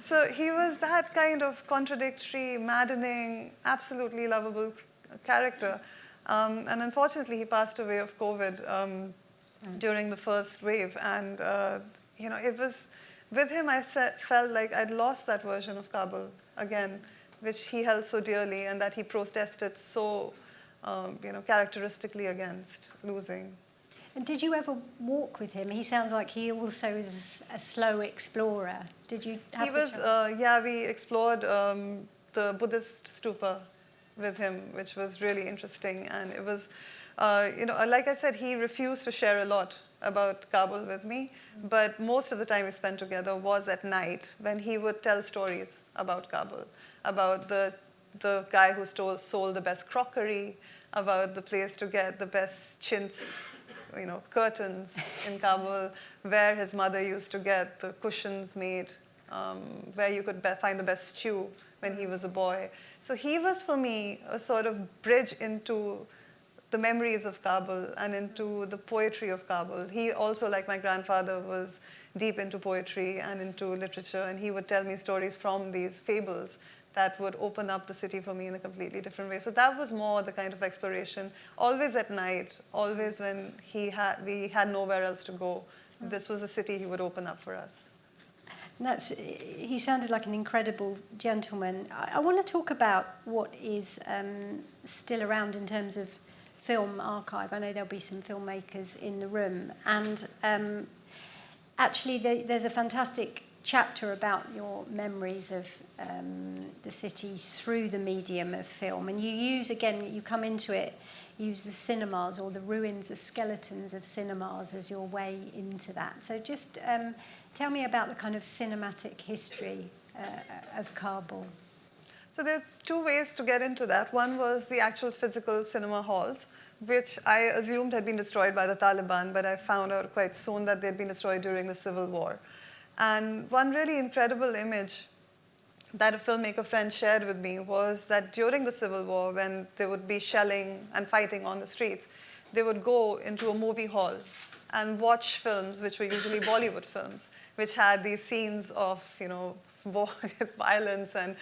B: So he was that kind of contradictory, maddening, absolutely lovable character. And unfortunately, he passed away of COVID during the first wave. And, it was, with him, I felt like I'd lost that version of Kabul again, which he held so dearly and that he protested so, characteristically against losing.
A: And did you ever walk with him? He sounds like he also is a slow explorer. Did you have the chance?
B: We explored the Buddhist stupa with him, which was really interesting. And it was, like I said, he refused to share a lot about Kabul with me, but most of the time we spent together was at night when he would tell stories about Kabul, about the guy who sold the best crockery, about the place to get the best chintz, curtains in Kabul, where his mother used to get the cushions made, where you could find the best stew when he was a boy. So he was, for me, a sort of bridge into the memories of Kabul and into the poetry of Kabul. He also, like my grandfather, was deep into poetry and into literature, and he would tell me stories from these fables that would open up the city for me in a completely different way. So that was more the kind of exploration, always at night, always when we had nowhere else to go. This was the city he would open up for us.
A: He sounded like an incredible gentleman. I want to talk about what is still around in terms of film archive. I know there'll be some filmmakers in the room. And actually, there's a fantastic chapter about your memories of the city through the medium of film. And you come into it, use the cinemas or the ruins, the skeletons of cinemas as your way into that. So just tell me about the kind of cinematic history of Kabul.
B: So there's two ways to get into that. One was the actual physical cinema halls, which I assumed had been destroyed by the Taliban, but I found out quite soon that they'd been destroyed during the Civil War. And one really incredible image that a filmmaker friend shared with me was that during the Civil War, when there would be shelling and fighting on the streets, they would go into a movie hall and watch films, which were usually Bollywood films, which had these scenes of, violence and,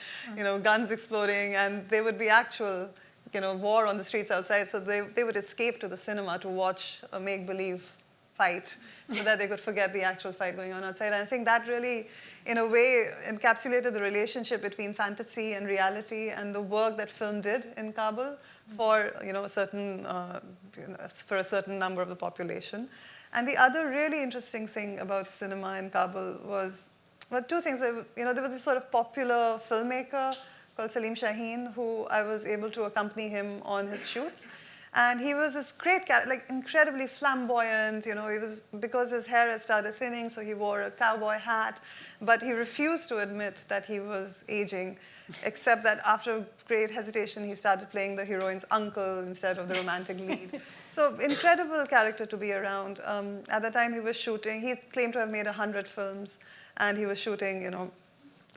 B: guns exploding, and there would be actual, war on the streets outside. So they would escape to the cinema to watch a make-believe fight so that they could forget the actual fight going on outside. And I think that really, in a way, encapsulated the relationship between fantasy and reality and the work that film did in Kabul for, a certain number of the population. And the other really interesting thing about cinema in Kabul was, two things. There was this sort of popular filmmaker called Salim Shaheen, who I was able to accompany him on his shoots. And he was this great character, like incredibly flamboyant, because his hair had started thinning, so he wore a cowboy hat. But he refused to admit that he was aging, except that after great hesitation, he started playing the heroine's uncle instead of the romantic lead. So incredible character to be around. At the time he was shooting, he claimed to have made 100 films, and he was shooting,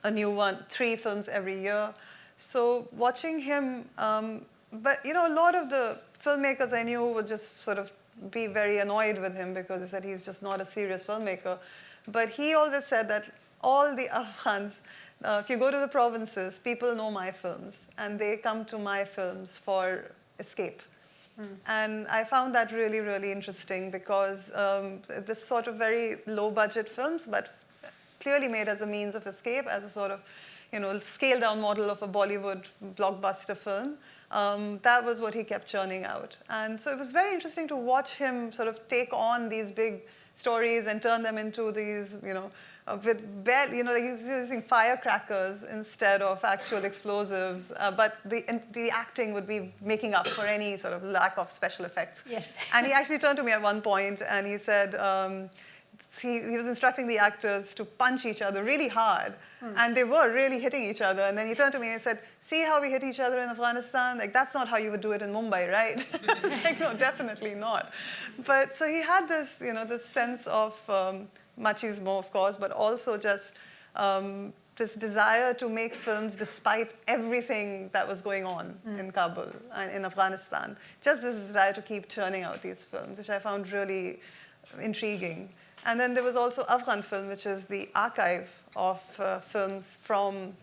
B: a new one, 3 films every year. So watching him, but a lot of the filmmakers I knew would just sort of be very annoyed with him because they said he's just not a serious filmmaker. But he always said that all the Afghans, if you go to the provinces, people know my films, and they come to my films for escape. And I found that really, really interesting because this sort of very low-budget films, but clearly made as a means of escape, as a sort of scaled-down model of a Bollywood blockbuster film. That was what he kept churning out. And so it was very interesting to watch him sort of take on these big stories and turn them into these, with barely, he was using firecrackers instead of actual explosives. But the acting would be making up for any sort of lack of special effects.
A: Yes.
B: And he actually turned to me at one point and he said, he was instructing the actors to punch each other really hard, and they were really hitting each other. And then he turned to me and he said, "See how we hit each other in Afghanistan? Like, that's not how you would do it in Mumbai, right?" It's like, no, definitely not. But so he had this, this sense of machismo, of course, but also just this desire to make films despite everything that was going on in Kabul and in Afghanistan. Just this desire to keep churning out these films, which I found really intriguing. And then there was also Afghan Film, which is the archive of films from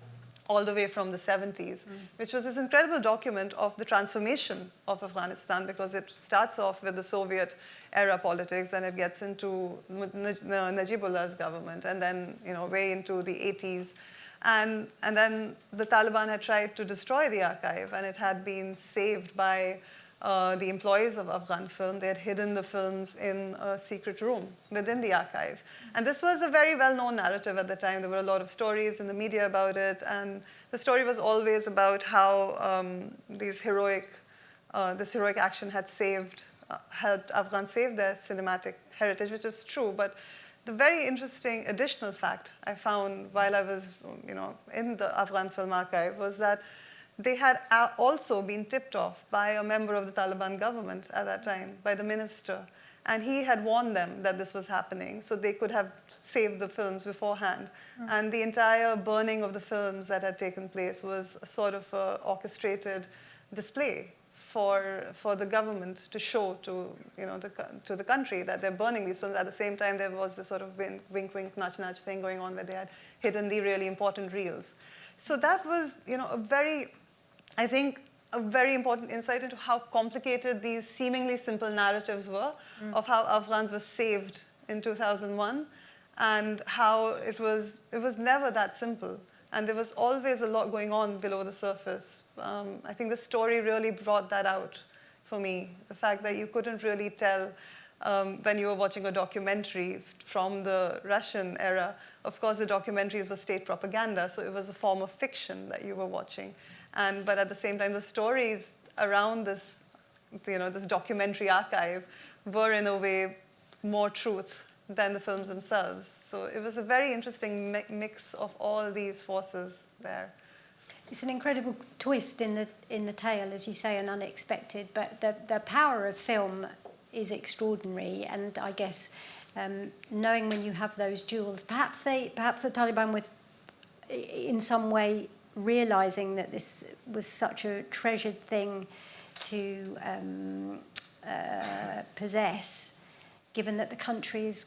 B: all the way from the 70s, which was this incredible document of the transformation of Afghanistan, because it starts off with the Soviet era politics and it gets into Najibullah's government, and then way into the 80s. And then the Taliban had tried to destroy the archive, and it had been saved by the employees of Afghan Film. They had hidden the films in a secret room within the archive. And this was a very well-known narrative at the time. There were a lot of stories in the media about it, and the story was always about how this heroic action had helped Afghans save their cinematic heritage, which is true. But the very interesting additional fact I found while I was in the Afghan Film archive was that they had also been tipped off by a member of the Taliban government at that time, by the minister. And he had warned them that this was happening, so they could have saved the films beforehand. And the entire burning of the films that had taken place was a sort of orchestrated display for the government to show to the country that they're burning these films. At the same time, there was this sort of wink, wink, nudge, nudge thing going on where they had hidden the really important reels. So that was, I think, a very important insight into how complicated these seemingly simple narratives were of how Afghans were saved in 2001, and how it was never that simple. And there was always a lot going on below the surface. I think the story really brought that out for me, the fact that you couldn't really tell when you were watching a documentary from the Russian era. Of course, the documentaries were state propaganda, so it was a form of fiction that you were watching. But at the same time, the stories around this, this documentary archive were in a way more truth than the films themselves. So it was a very interesting mix of all these forces there.
A: It's an incredible twist in the tale, as you say, and unexpected. But the power of film is extraordinary, and I guess knowing when you have those jewels, perhaps the Taliban, with in some way realizing that this was such a treasured thing to possess, given that the country is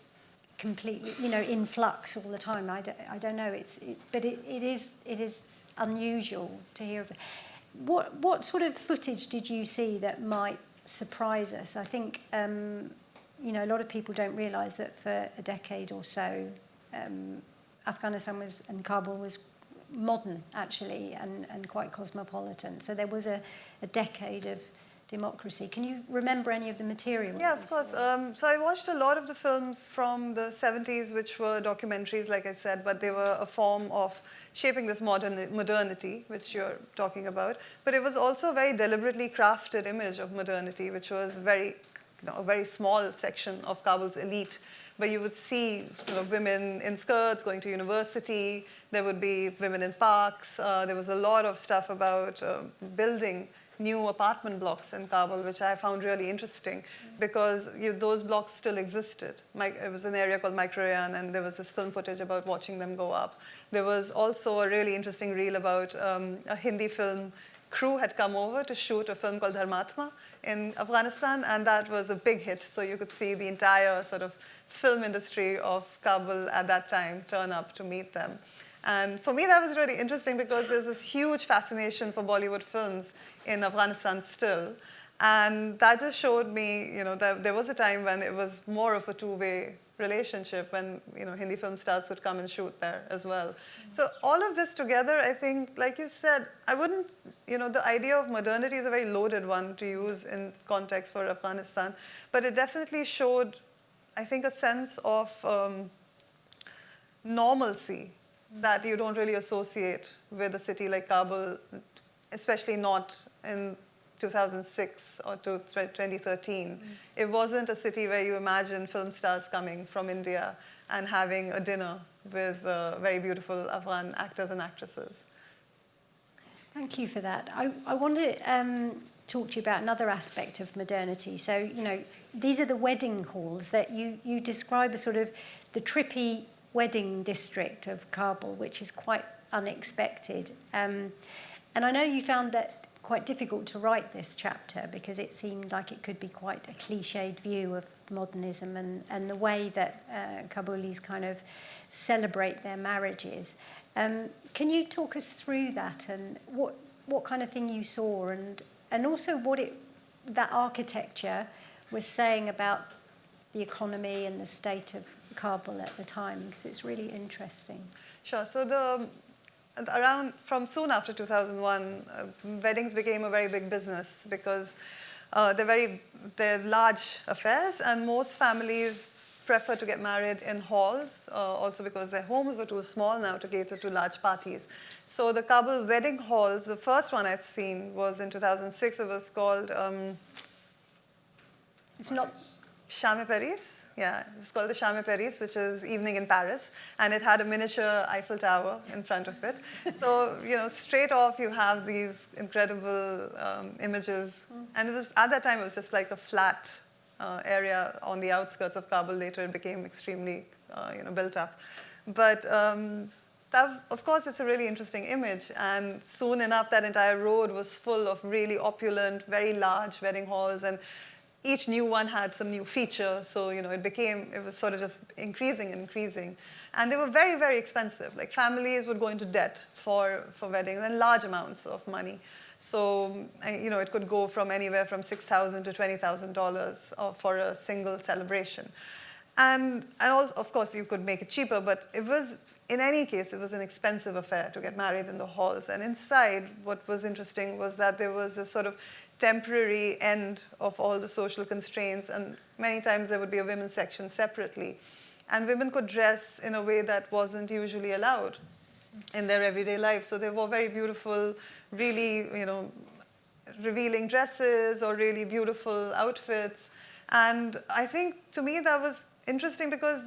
A: completely, in flux all the time. I don't know. But it is unusual to hear of it. What sort of footage did you see that might surprise us? I think a lot of people don't realize that for a decade or so, Afghanistan and Kabul was modern, actually, and quite cosmopolitan. So there was a decade of democracy. Can you remember any of the material?
B: Yeah, of course. So I watched a lot of the films from the 70s, which were documentaries, like I said, but they were a form of shaping this modernity, which you're talking about. But it was also a very deliberately crafted image of modernity, which was a very small section of Kabul's elite, where you would see sort of women in skirts going to university. There would be women in parks. There was a lot of stuff about building new apartment blocks in Kabul, which I found really interesting, because those blocks still existed. It was an area called Microrayan, and there was this film footage about watching them go up. There was also a really interesting reel about a Hindi film crew had come over to shoot a film called Dharmatma in Afghanistan, and that was a big hit. So you could see the entire sort of film industry of Kabul at that time turn up to meet them. And for me, that was really interesting, because there's this huge fascination for Bollywood films in Afghanistan still. And that just showed me, that there was a time when it was more of a two-way relationship, when, Hindi film stars would come and shoot there as well. So all of this together, I think, like you said, I wouldn't, the idea of modernity is a very loaded one to use in context for Afghanistan. But it definitely showed, I think, a sense of normalcy that you don't really associate with a city like Kabul, especially not in 2006 or 2013. It wasn't a city where you imagine film stars coming from India and having a dinner with very beautiful Afghan actors and actresses.
A: Thank you for that. I want to talk to you about another aspect of modernity. So, these are the wedding halls that you describe as sort of the trippy wedding district of Kabul, which is quite unexpected. And I know you found that quite difficult to write this chapter because it seemed like it could be quite a cliched view of modernism and the way that Kabulis kind of celebrate their marriages. Can you talk us through that and what kind of thing you saw and also what that architecture was saying about the economy and the state of Kabul at the time, because it's really interesting.
B: Sure. So from soon after 2001, weddings became a very big business because they're large affairs, and most families prefer to get married in halls, also because their homes were too small now to cater to large parties. So the Kabul wedding halls, the first one I've seen was in 2006. It was called
A: It's not
B: Paris. Yeah, it was called the Paris, which is Evening in Paris, and it had a miniature Eiffel Tower in front of it. So, straight off you have these incredible images. And it was, at that time, it was just like a flat area on the outskirts of Kabul. Later it became extremely, built up. But that, of course, it's a really interesting image. And soon enough, that entire road was full of really opulent, very large wedding halls, and each new one had some new feature, so it was sort of just increasing and increasing. And they were very, very expensive. Like, families would go into debt for weddings, and large amounts of money. So, it could go from anywhere from $6,000 to $20,000 for a single celebration. And also, of course, you could make it cheaper, but in any case, it was an expensive affair to get married in the halls. And inside, what was interesting was that there was this sort of temporary end of all the social constraints, and many times there would be a women's section separately. And women could dress in a way that wasn't usually allowed in their everyday life. So they wore very beautiful, really, revealing dresses or really beautiful outfits. And I think, to me, that was interesting because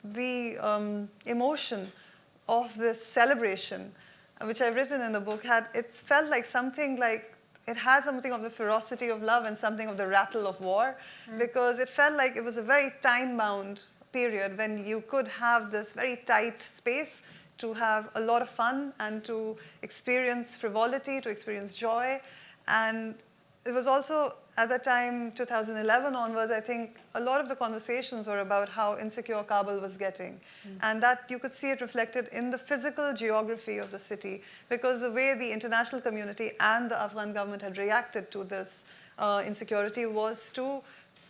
B: the emotion of this celebration, which I've written in the book, it felt like it had something of the ferocity of love and something of the rattle of war, because it felt like it was a very time-bound period when you could have this very tight space to have a lot of fun and to experience frivolity, to experience joy. And it was also, at that time, 2011 onwards, I think a lot of the conversations were about how insecure Kabul was getting. And that you could see it reflected in the physical geography of the city, because the way the international community and the Afghan government had reacted to this insecurity was to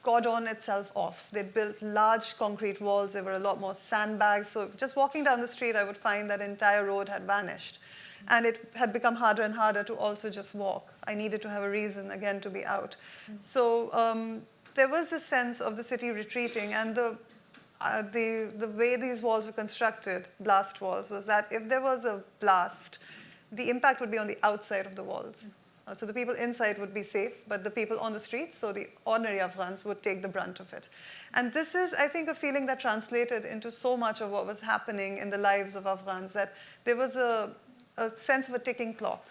B: cordon itself off. They'd built large concrete walls. There were a lot more sandbags. So just walking down the street, I would find that entire road had vanished. And it had become harder and harder to also just walk. I needed to have a reason, again, to be out. So there was this sense of the city retreating. And the way these walls were constructed, blast walls, was that if there was a blast, the impact would be on the outside of the walls. So the people inside would be safe, but the people on the streets, so the ordinary Afghans, would take the brunt of it. And this is, I think, a feeling that translated into so much of what was happening in the lives of Afghans, that there was a sense of a ticking clock.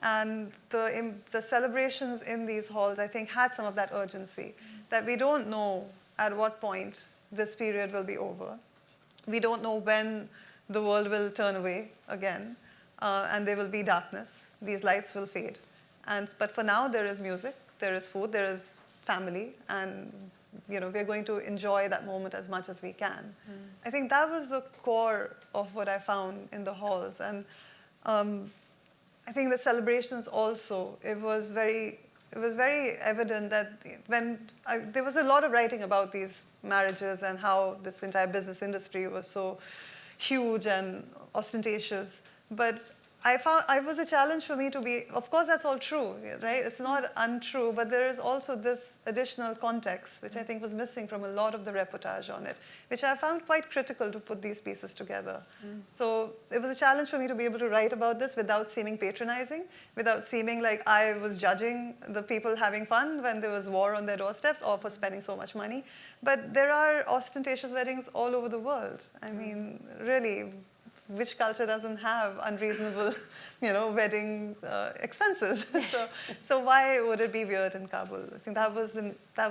B: And the celebrations in these halls, I think, had some of that urgency, that we don't know at what point this period will be over. We don't know when the world will turn away again, and there will be darkness. These lights will fade. But for now, there is music, there is food, there is family, and we're going to enjoy that moment as much as we can. I think that was the core of what I found in the halls. And I think the celebrations also, it was very evident that there was a lot of writing about these marriages and how this entire business industry was so huge and ostentatious. But it was a challenge for me to be, of course, that's all true, right? It's not untrue, but there is also this additional context, which I think was missing from a lot of the reportage on it, which I found quite critical to put these pieces together. So it was a challenge for me to be able to write about this without seeming patronizing, without seeming like I was judging the people having fun when there was war on their doorsteps or for spending so much money. But there are ostentatious weddings all over the world. I mean, really, which culture doesn't have unreasonable, wedding expenses? so why would it be weird in Kabul? I think that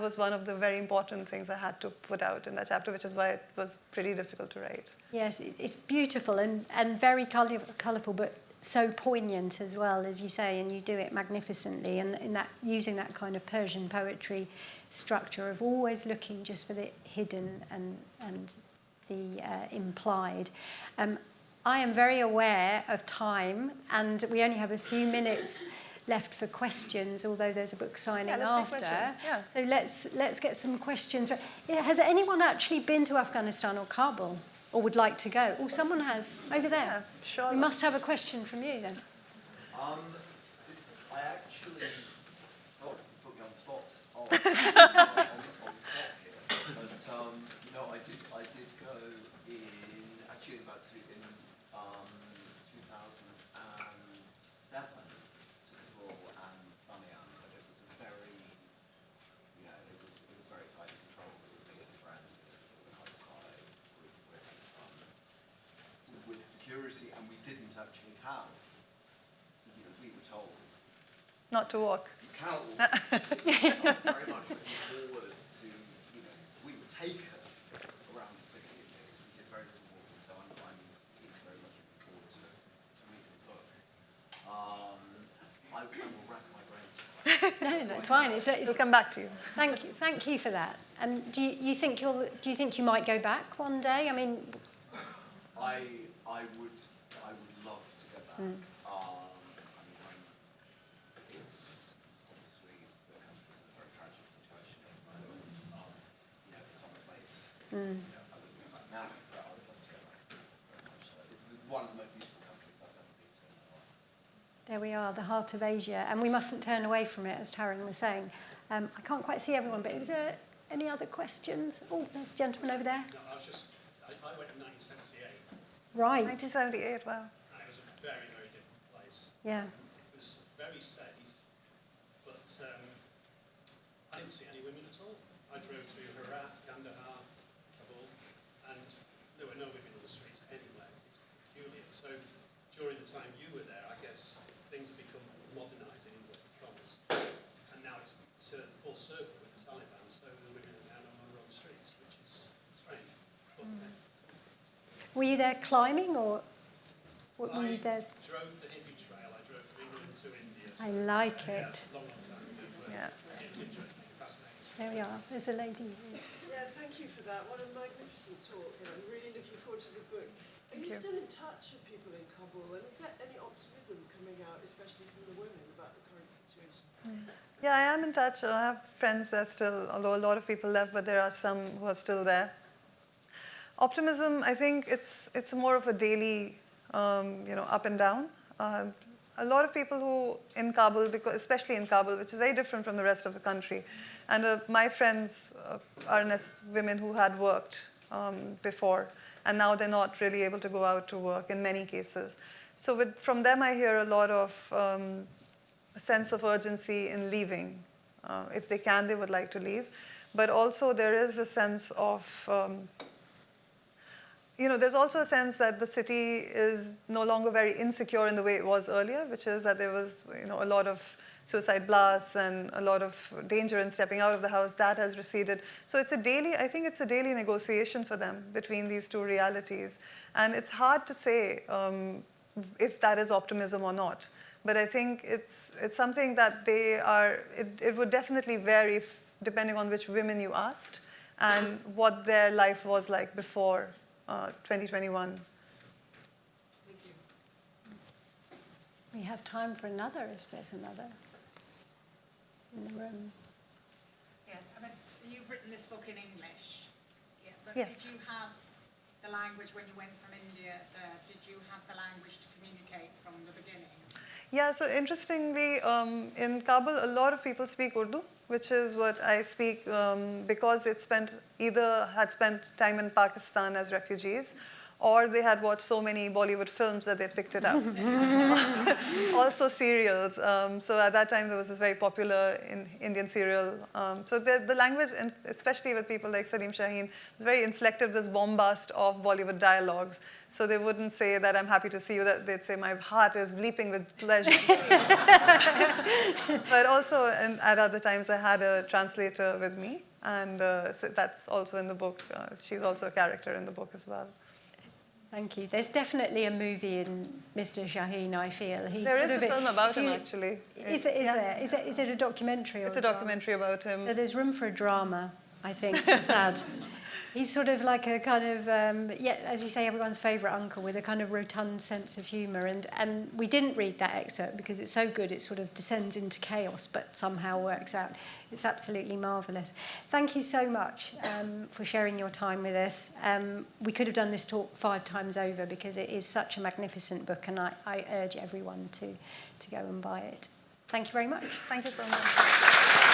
B: was one of the very important things I had to put out in that chapter, which is why it was pretty difficult to write.
A: Yes, it's beautiful and very colourful, but so poignant as well, as you say, and you do it magnificently, and in that using that kind of Persian poetry structure of always looking just for the hidden and the implied. I am very aware of time, and we only have a few minutes left for questions, although there's a book signing after.
B: Yeah.
A: So let's get some questions. Yeah, has anyone actually been to Afghanistan or Kabul, or would like to go? Oh, someone has over there.
B: Yeah, sure.
A: We must have a question from you then.
C: I actually, put me on the spot. On the spot here. But no, I did go in about 2007 to Kabul and Bamiyan, but it was a very, it was very tightly controlled. It was me and a friend. It was organised by a group with security, and we didn't actually have. We were told
B: Not to walk.
C: you cannot walk. Very much looking forward to, we were taken around the city. We did very little walking, so I'm very much looking forward to reading the book. I will rack my brains.
A: No, that's fine.
B: We'll come back to you.
A: Thank you for that. And do you think you might go back one day? I mean,
C: I would love to go back. It's obviously the country's in a very tragic situation at the moment. It's on the place. I wouldn't go back now, but I would love to go back very much so. It was one of the most beautiful countries I've ever been to in my life.
A: there we are, the heart of Asia, and we mustn't turn away from it, as Taran was saying. I can't quite see everyone, but is there any other questions? Oh, there's a gentleman over there.
D: No, I went in 1978,
A: Right.
B: 1978, wow.
D: and it was a very, very different place.
A: Yeah.
D: It was very safe, but I didn't see any women at all. I drove through Herat, Kandahar, Kabul, and there were no women on the streets anywhere. It's peculiar. So during the time you were there, I guess things have become modernising in inverted commas, and now it's turned full circle with the Taliban, so the women are now no longer on the streets, which is strange. But,
A: Were you there climbing, or were you there?
D: I drove the hippie trail. I drove from England to India.
A: I like
D: Yeah,
A: it.
D: long time ago.
B: Yeah.
D: It was interesting, fascinating.
A: There we are. There's a lady.
E: Yeah, thank you for that. What a magnificent talk, and I'm really looking forward to the book. Are you still in touch with people in Kabul, and is there any optimism coming out, especially from the women, about the current situation?
B: Yeah, I am in touch. I have friends that still, although a lot of people left, but there are some who are still there. Optimism, I think it's more of a daily, up and down. A lot of people who in Kabul, especially in Kabul, which is very different from the rest of the country, and my friends are women who had worked before, and now they're not really able to go out to work in many cases. So from them, I hear a lot of a sense of urgency in leaving. If they can, they would like to leave. But also there is a sense of there's also a sense that the city is no longer very insecure in the way it was earlier, which is that there was, a lot of suicide blasts and a lot of danger in stepping out of the house. That has receded. So I think it's a daily negotiation for them between these two realities. And it's hard to say if that is optimism or not. But I think it's something that it would definitely vary depending on which women you asked and what their life was like before 2021.
E: Thank you.
A: We have time for another, if there's another in the room.
F: Yeah, you've written this book in English, but
B: Yes.
F: did you have the language when you went from India there? Did you have the language to communicate from the beginning?
B: Yeah, so interestingly, in Kabul, a lot of people speak Urdu, which is what I speak because they had spent time in Pakistan as refugees, or they had watched so many Bollywood films that they picked it up. Also serials. So at that time, there was this very popular Indian serial. So the language, and especially with people like Salim Shaheen, was very inflective, this bombast of Bollywood dialogues. So they wouldn't say that I'm happy to see you, that they'd say my heart is bleeping with pleasure. But also, at other times, I had a translator with me, and so that's also in the book. She's also a character in the book as well.
A: Thank you. There's definitely a movie in Mr. Shaheen, I feel. He's
B: There
A: sort
B: is
A: of
B: a film about him, actually.
A: Is there? Is it a documentary? Or
B: It's a documentary about him.
A: So there's room for a drama, I think. Sad. He's sort of like a kind of, as you say, everyone's favourite uncle with a kind of rotund sense of humour. And we didn't read that excerpt because it's so good, it sort of descends into chaos, but somehow works out. It's absolutely marvellous. Thank you so much for sharing your time with us. We could have done this talk 5 times over because it is such a magnificent book, and I urge everyone to go and buy it. Thank you very much.
B: Thank you so much.